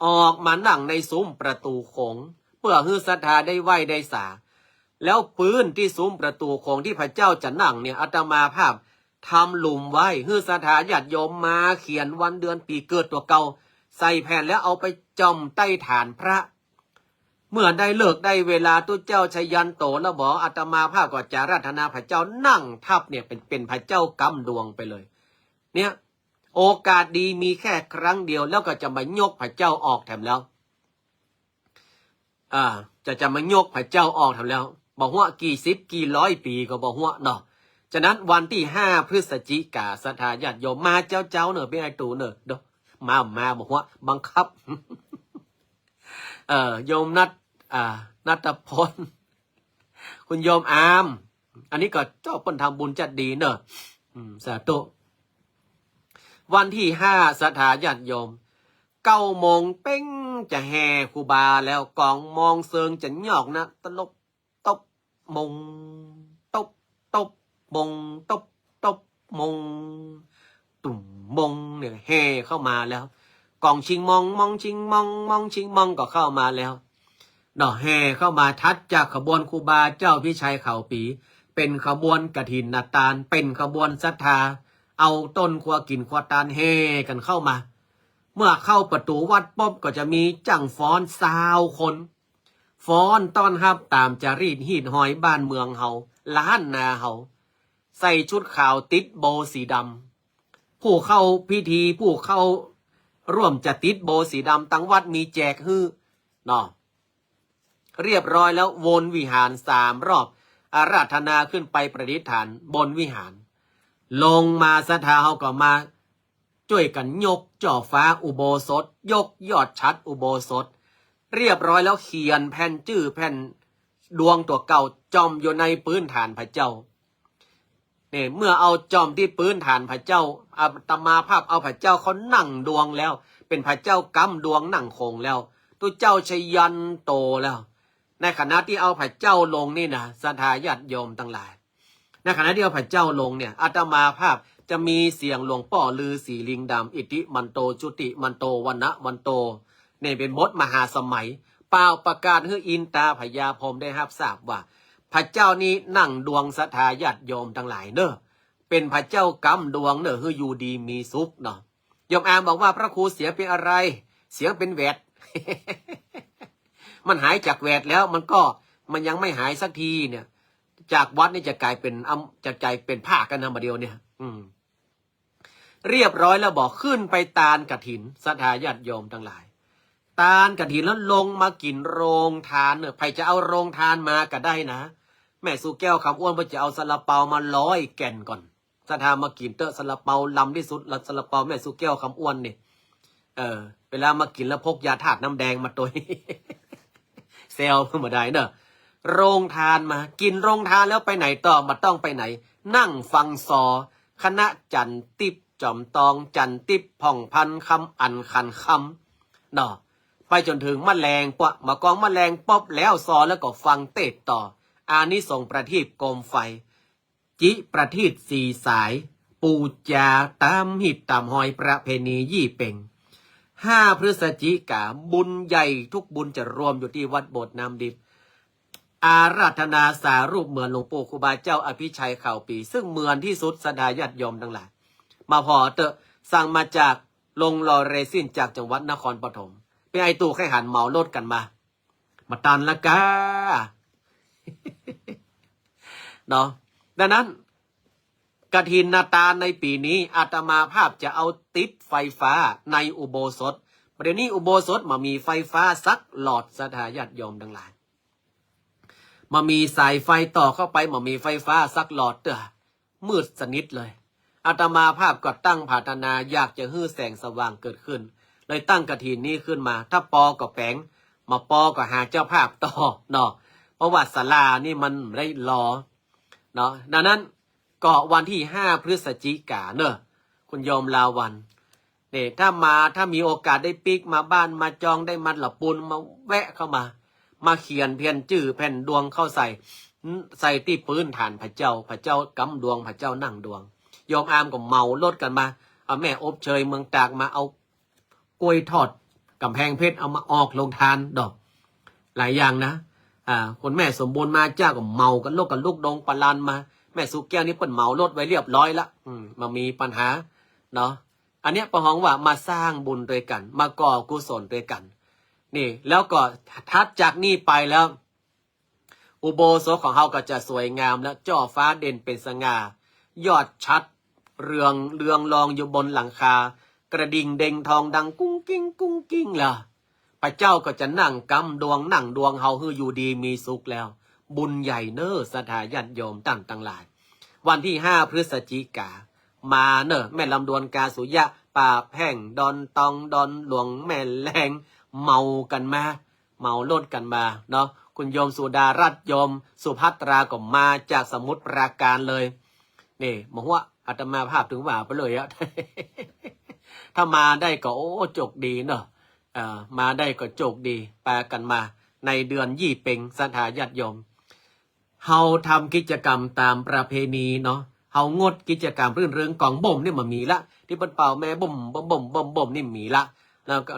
S1: ออกมานั่งในซุ้มประตูโขงเพื่อให้ศรัทธาได้ไหวได้สาแล้วพื้นที่ซุ้มประตูโขงที่พระเจ้าจะนั่งเนี่ยอาตมาภาพทำหลุมไว้ให้ศรัทธาญาติโยมมาเขียนวันเดือนปีเกิดตัวเก่าใส่แผ่นแล้วเอาไปจอมใต้ฐานพระเมื่อได้เลิกได้เวลาตุเจ้าชยันโตแล้วบอกอาตมาภาพก็จะราธนาพระเจ้านั่งทับเนี่ยเป็นพระเจ้ากำดวงไปเลยเนี่ยโอกาสดีมีแค่ครั้งเดียวแล้วก็จะมายกพระเจ้าออกแถมแล้วจะมายกพระเจ้าออกแถมแล้วบอกว่ากี่สิบกี่ร้อยปีก็บอกว่าเนาะฉะนั้นวันที่5 พฤศจิกาศรัทธาญาติโยมมาเจ้าเนอะพี่ไอตูเนอะเด้อมาบอกว่าบังคับ โยมนัทพลคุณโยมอามอันนี้ก็เจ้าเปิ้นทำบุญจัดดีเนอะสาธุวันที่5ศรัทธาญาติโยม9 โมงเป้งจะแห่ครูบาแล้วกองมองเซิงจะหยอกนะตลบตบมงตบมงตบมงตุ่มมงเนี่ยแห่เข้ามาแล้วกองชิงมองชิงมองชิงมองก็เข้ามาแล้วดอกแห่เข้ามาทัดจากขบวนครูบาเจ้าพิชัยเขาปีเป็นขบวนกฐินนาตาลเป็นขบวนศรัทธาเอาต้นขวากินขวาตาลแห่กันเข้ามาเมื่อเข้าประตูวัดป๊บก็จะมีจั่งฟ้อน20 คนฟ้อนต้อนรับตามจารีตหีดหอยบ้านเมืองเฮาล้านนาเฮาใส่ชุดขาวติดโบสีดำผู้เข้าพิธีผู้เข้าร่วมจะติดโบสีดำตั้งวัดมีแจกฮื้อเนาะเรียบร้อยแล้ววนวิหาร3 รอบอาราธนาขึ้นไปประดิษฐานบนวิหารลงมาศรัทธาเฮาก็มาช่วยกันยกจ่อฟ้าอุโบสถยกยอดชัดอุโบสถเรียบร้อยแล้วเขียนแผ่นชื่อแผ่นดวงตัวเก่าจอมอยู่ในพื้นฐานพระเจ้าเนี่ยเมื่อเอาจอมที่พื้นฐานพระเจ้าอาตมาภาพเอาพระเจ้าเขานั่งดวงแล้วเป็นพระเจ้ากำดวงนั่งคงแล้วตัวเจ้าชยันโตแล้วในขณะที่เอาพระเจ้าลงนี่นะศรัทธาญาติโยมทั้งหลายในขณะที่เอาพระเจ้าลงเนี่ยอาตมาภาพจะมีเสียงหลวงพ่อลือสีลิงดำอิติมันโตจุติมันโตวันนะมันโตเนี่ยเป็นบทมหาสมัยเปล่าประกาศให้อินตาพญาพรหมได้รับทราบว่าพระเจ้านี้นั่งดวงศรัทธาญาติโยมทั้งหลายเนอะเป็นพระเจ้ากำดวงเนอะให้อยู่ดีมีสุขเนาะโยมอามบอกว่าพระครูเสียเป็นอะไรเสียงเป็นแวด มันหายจากแวดแล้วมันยังไม่หายสักทีเนี่ยจากวัดนี่จะกลายเป็นผ้ากันนะมาเดียวเนี่ยเรียบร้อยแล้วบอกขึ้นไปตาลกฐินศรัทธาญาติโยมทั้งหลายตาลกฐินแล้วลงมากินโรงทานเนี่ยใครจะเอาโรงทานมาก็ได้นะแม่สุแก้วคำอ้วนว่าจะเอาซาลาเปามา100 แก่นก่อนศรัทธามากินเตอะซาลาเปาลำที่สุดแล้วซาลาเปาแม่สุแก้วคำอ้วนเนี่ยเวลามากินแล้วพกยาธาตุน้ำแดงมาตัว เซลเพิ่งมาได้เนอะโรงทานมากินโรงทานแล้วไปไหนต่อมาต้องไปไหนนั่งฟังซอคณะจันติบจอมตองจันติบผ่องพันคำอันคันคำเนาะไปจนถึงแมลงปะมากองแมลงป๊อบแล้วซอแล้วก็ฟังเตดต่ออานิสงส์ประทีปโกมไฟจิประทีป4 สายปูจาตามหิดตามหอยประเพณียี่เป่ง5 พฤศจิกาบุญใหญ่ทุกบุญจะรวมอยู่ที่วัดโบสถ์น้ำดิบ อาราธนาสารูปเหมือนหลวงปู่ครูบาเจ้าอภิชัยข่าวปี ซึ่งเหมือนที่สุดสดาญาติโยมทั้งหลายมาพอเตอะสั่งมาจากลงลอเรซินจากจังหวัดนครปฐมเป็นไอตู่แค่หันเหมารถกันมาตันละกาเนาะดังนั้นกฐินนาตาในปีนี้อาตมาภาพจะเอาติดไฟฟ้าในอุโบสถประเดี๋ยวนี้อุโบสถมามีไฟฟ้าสักหลอดสถาญาติโยมทั้งหลายมามีสายไฟต่อเข้าไปมามีไฟฟ้าสักหลอดเด้อมืดสนิทเลยอาตมาภาพก็ตั้งภาทนาอยากจะฮื้อแสงสว่างเกิดขึ้นเลยตั้งกฐินนี้ขึ้นมาถ้าปอก็แปลงมาปอก็หาเจ้าภาพต่อเนาะเพราะว่าศาลานี่มันได้รอเนาะดังนั้นก็วันที่5 พฤศจิกายนเนอะคุณโยมลาวันเนี่ยถ้ามีโอกาสได้ปิกมาบ้านมาจองได้มัดหลับปูนมาแวะเข้ามาเขียนเพียนจื่อแผ่นดวงเข้าใส่ที่ปืนฐานพระเจ้ากำดวงพระเจ้านั่งดวงโยมอามก็เมารถกันมาเอาแม่อบเชยเมืองตากมาเอากล้วยทอดกำแพงเพชรเอามาออกลงทานดอกหลายอย่างนะคนแม่สมบูรณ์มาเจ้าก็เมากันลูกดงปลานมาแม่สุแก้วนี่เปิ่นเมารถไว้เรียบร้อยละมามีปัญหาเนาะอันเนี้ยประหองว่ามาสร้างบุญด้วยกันมาก่อกุศลด้วยกันนี่แล้วก็ทัดจากนี่ไปแล้วอุโบสถของเฮาก็จะสวยงามและจ่อฟ้าเด่นเป็นสง่ายอดชัดเรืองรองอยู่บนหลังคากระดิ่งเด้งทองดังกุ้งกิ้งล่ะพระเจ้าก็จะนั่งกำดวงเฮาฮืออยู่ดีมีสุขแล้วบุญใหญ่เนอสถาญาติโยมตั้งหลายวันที่5 พฤศจิกามาเนอแม่ลำดวนกาสุยะป่าแพ่งดอนตองดอนหลวงแม่แรงเมากันมาเมาลดกันมาเนาะคุณโยมสุดารัตน์โยมสุภัตราก็มาจากสมุทรปราการเลยนี่บอกว่าอาตมาภาพถึงว่าไปเลยอะ ถ้ามาได้ก็โอ้โชคดีเนาะมาได้ก็โชคดีแปลกันมาในเดือนยี่เพ็งสถาญาติโยมเฮาทำกิจกรรมตามประเพณีเนาะเฮางดกิจกรรมรื่นเริงกองบ่มนี่มันมีละที่เปิ้นเป่าแม่บ่มนี่มีละ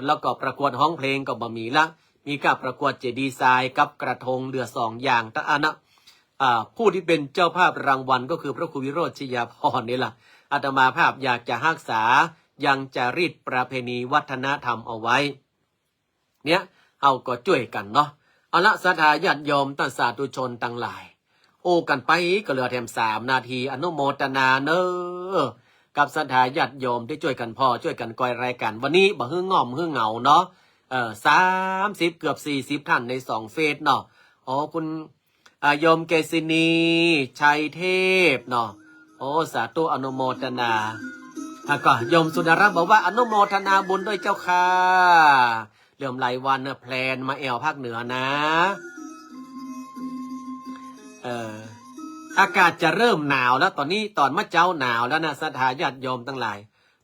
S1: แล้วก็ประกวดห้องเพลงก็บ่มีละมีการประกวดเจดีไซน์กับกระทงเดือ2อย่างตะอันนะผู้ที่เป็นเจ้าภาพรางวัลก็คือพระครูวิโรจน์ชยาภรณ์นี่ล่ะอาตมาภาพอยากจะรักษายังจารีตประเพณีวัฒนธรรมเอาไว้เนี่ยเอาก็ช่วยกันเนาะเอาละศรัทธาญาติโยมตั้งสาธุชนตั้งหลายโอ้กันไปก็เหลือแถม3 นาทีอนุโมทนาเนอกับศรัทธาญาติโยมที่ช่วยกันพ่อช่วยกันกอยรายการวันนี้บ่ฮื้อง่อมฮื้อเหงาเนาะ30เกือบ40ท่านใน2 เฟสเนาะอ๋อคุณโยมเกษินีชัยเทพเนาะโอ้สาธุอนุโมทนาก็โยมสุดารัตน์บอกว่าอนุโมทนาบุญด้วยเจ้าค่ะเริ่มหลายวันเนี่ยแพลนมาแอวภาคเหนือนะอากาศจะเริ่มหนาวแล้วตอนนี้ตอนมะเจ้าหนาวแล้วนะศรัทธาญาติโยมทั้งหลาย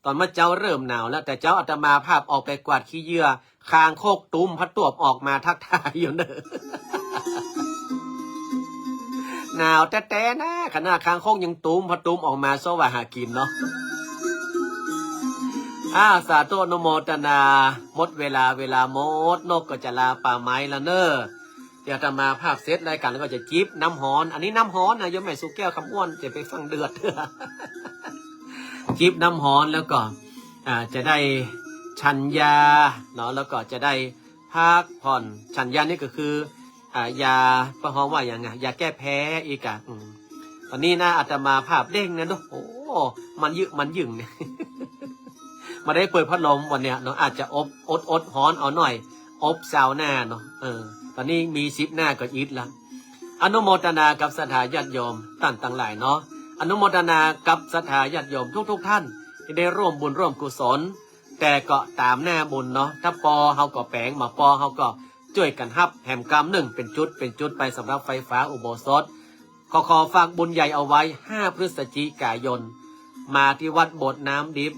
S1: ตอนมะเจ้าเริ่มหนาวแล้วแต่เจ้าอาตมาภาพออกไปกวาดขี้เยื่อคางโคกตุ้มพัดตวบออกมาทักทายอยู่เนอะ หนาวแต่นะขนาดคางโคกยังตุ้มพัดตุ้มออกมาโซว่าหากินเนาะสาธุอนุโมทนาหมดเวลาหมดนกก็จะลาป่าไม้ละเนอเดี๋ยวจะมาภาพเซตรายการแล้วก็จะจิบน้ำหอนอันนี้น้ำหอนนะโยมแม่สุแก้วคำอ้วนจะไปฟังเดือด จิบน้ำหอนแล้วก็จะได้ฉันยาเนาะแล้วก็จะได้พักผ่อนฉันยานี่ก็คือยาประหองว่าอย่างไงยาแก้แพ้อีกตอนนี้นะอาตมาภาพเด้งนะเนาะโอ้มันยึงเนี่ย มาได้เปิดพัดลมวันเนี้ยเนาะอาจจะอดฮ้อนเอาหน่อยอบซาวน่าเนาะตอนนี้มี10 หน้าก็อิดละอนุโมทนากับศรัทธาญาติโยมตั้งหลายเนาะอนุโมทนากับศรัทธาญาติโยมทุกท่านที่ได้ร่วมบุญร่วมกุศลแต่ก็ตามหน้าบุญเนาะถ้าปอเฮาก็แปลงมาปอเฮาก็ช่วยกันฮับแหมกรรม1เป็นจุดไปสำหรับไฟฟ้าอุโบสถขอฝากบุญใหญ่เอาไว้5 พฤศจิกายนมาที่วัดโบสถ์น้ำดิบ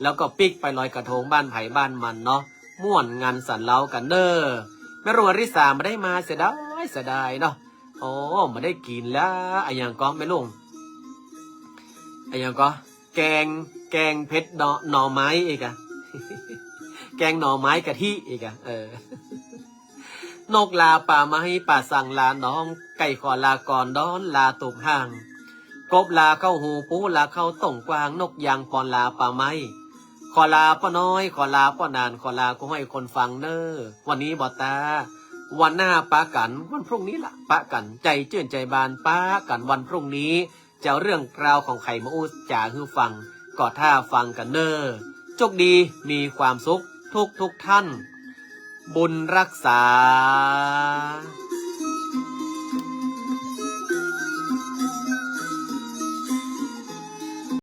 S1: แล้วก็ปิกไปลอยกระทงบ้านไผ่บ้านมันเนาะม่วนงานสันเล้ากันเด้อแม่รุ่งอริสาไม่ได้มาเสียดายเนาะโอ้มาได้กินแล้วไอ้ยังก็ไม่รุ่งไอ้ยังก็แกงเผ็ดหน่อไม้อีกอะ แกงหน่อไม้กะทิอีกอะ นกลาป่าไม้ป่าสั่งลาน้องไก่ขอลาก่อนดอนลาตุบห่างกบลาเข้าหูปูลาเข้าต่งกวางนกยางปอนลาป่าไม้ขอลาป้าน้อยขอลาป้านานขอลาก็ให้คนฟังเนอวันนี้บอตาวันหน้าปากันวันพรุ่งนี้ล่ะปากันใจเจื่อนใจบานปากันวันพรุ่งนี้จะเอาเรื่องราวของไข่มาอู้จ่าฮือฟังก็ท่าฟังกันเนอโชคดีมีความสุขทุกท่านบุญรักษา